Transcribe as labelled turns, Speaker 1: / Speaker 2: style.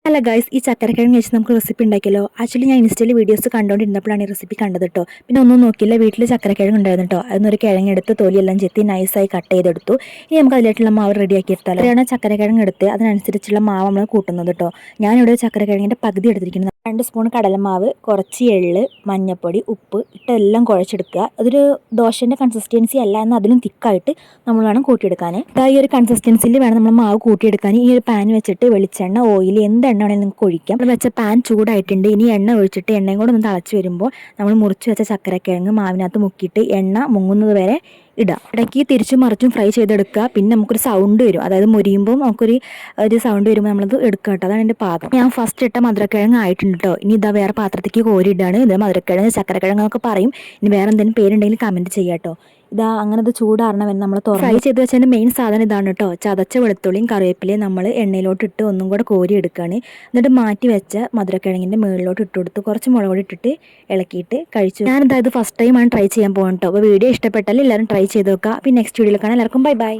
Speaker 1: Hello guys, ഈ ചക്കരക്കിഴങ്ങ് വെച്ച് നമുക്ക് റെസിപ്പി ഉണ്ടാക്കിയല്ലോ. ആക്ച്വലി ഞാൻ ഇൻസ്റ്റയിൽ വീഡിയോസ് കണ്ടുകൊണ്ടിരുന്നപ്പോഴാണ് ഈ റെസിപ്പി കണ്ടത് കേട്ടോ. പിന്നെ ഒന്നും നോക്കിയില്ല, വീട്ടിൽ ചക്കരക്കിഴങ്ങ് ഉണ്ടായിരുന്നു കേട്ടോ. അതൊന്നൊരു കിഴങ്ങെടുത്ത് തൊലിയെല്ലാം ചെത്തി നൈസായി കട്ട് ചെയ്തെടുത്തു. ഇനി നമുക്ക് അതിലായിട്ടുള്ള മാവ് റെഡിയാക്കി എടുത്താലോ. അതാണ് ചക്കരക്കിഴങ്ങ് എടുത്ത് അതിനനുസരിച്ചുള്ള മാവ് നമ്മൾ കൂട്ടുന്നത് കേട്ടോ. ഞാനിവിടെ ചക്കരക്കിഴങ്ങിൻ്റെ പകുതി എടുത്തിരിക്കുന്നത്. 2 സ്പൂൺ കടലമാവ്, കുറച്ച് എള്ള്, മഞ്ഞൾപ്പൊടി, ഉപ്പ് ഇട്ടെല്ലാം കുഴച്ചെടുക്കുക. അതൊരു ദോശൻ്റെ കൺസിസ്റ്റൻസി അല്ല, എന്നാൽ അതിലും തിക്കായിട്ട് നമ്മൾ വേണം കൂട്ടിയെടുക്കാൻ. ഈ ഒരു കൺസിസ്റ്റൻസിയിൽ വേണം നമ്മൾ മാവ് കൂട്ടിയെടുക്കാൻ. ഈ ഒരു പാൻ വെച്ചിട്ട് വെളിച്ചെണ്ണ, ഓയിൽ, എന്ത് എണ്ണ വേണമെങ്കിൽ നിങ്ങൾക്ക് ഒഴിക്കാം. നമ്മൾ വെച്ച പാൻ ചൂടായിട്ടുണ്ട്. ഇനി എണ്ണ ഒഴിച്ചിട്ട് എണ്ണയും കൂടെ ഒന്ന് തിളച്ച് വരുമ്പോൾ നമ്മൾ മുറിച്ച് വെച്ച ചക്കരക്കിഴങ്ങ് മാവിനകത്ത് മുക്കിയിട്ട് എണ്ണ മുങ്ങുന്നത് വരെ ഇടുക. ഇടയ്ക്ക് തിരിച്ചും മറിച്ചും ഫ്രൈ ചെയ്തെടുക്കുക. പിന്നെ നമുക്കൊരു സൗണ്ട് വരും, അതായത് മുരിയുമ്പോൾ നമുക്കൊരു സൗണ്ട് വരുമ്പോൾ നമ്മളത് എടുക്കുക കേട്ടോ. അതാണ് എൻ്റെ പാകം. ഞാൻ ഫസ്റ്റ് ഇട്ട മധുരക്കിഴങ്ങ് ആയിട്ടുണ്ട് കേട്ടോ. ഇനി ഇതാ വേറെ പാത്രത്തേക്ക് കോരിയിടാണ്. ഇത് മധുരക്കിഴങ്ങ്, ചക്കരക്കിഴങ്ങ് എന്നൊക്കെ പറയും. ഇനി വേറെ എന്തെങ്കിലും പേരുണ്ടെങ്കിൽ കമൻറ്റ് ചെയ്യാം കേട്ടോ. ഇതാ അങ്ങനെ ഇത് ചൂടാറണം വരെ നമ്മൾ ഫ്രൈ ചെയ്ത് വെച്ചതിൻ്റെ മെയിൻ സാധനം ഇതാണ് കേട്ടോ. ചതച്ച വെളുത്തുള്ളിയും കറിവേപ്പിലയും നമ്മൾ എണ്ണയിലോട്ട് ഇട്ട് ഒന്നും കൂടെ കോരി എടുക്കുകയാണ്. എന്നിട്ട് മാറ്റി വെച്ച മധുരക്കിഴങ്ങിൻ്റെ മുകളിലോട്ട് ഇട്ട് കൊടുത്ത് കുറച്ച് മുളക് പൊടി ഇട്ടിട്ട് ഇളക്കിയിട്ട് കഴിച്ചു. ഞാനിതാ ഇത് ഫസ്റ്റ് ടൈമാണ് ട്രൈ ചെയ്യാൻ പോകുന്നത് കേട്ടോ. അപ്പോൾ വീഡിയോ ഇഷ്ടപ്പെട്ടാൽ എല്ലാവരും ട്രൈ ചെയ്ത് നോക്കുക. പിന്നെ നെക്സ്റ്റ് വീഡിയോയിൽ കാണാം. എല്ലാവർക്കും ബൈ ബൈ.